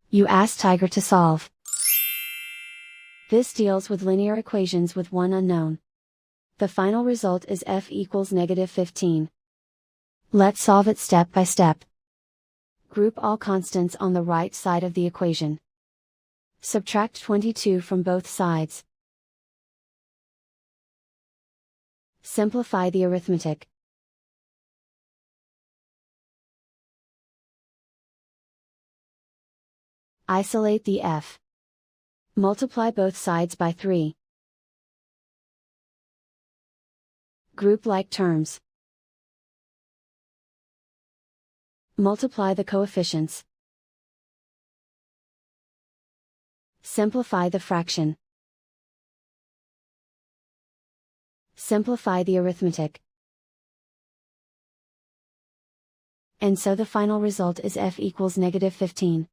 You ask Tiger to solve. This deals with linear equations with one unknown. The final result is f equals -15. Let's solve it step by step. Group all constants on the right side of the equation. Subtract 22 from both sides. Simplify the arithmetic. Isolate the f. Multiply both sides by 3. Group like terms. Multiply the coefficients. Simplify the fraction. Simplify the arithmetic. And so the final result is f equals -15.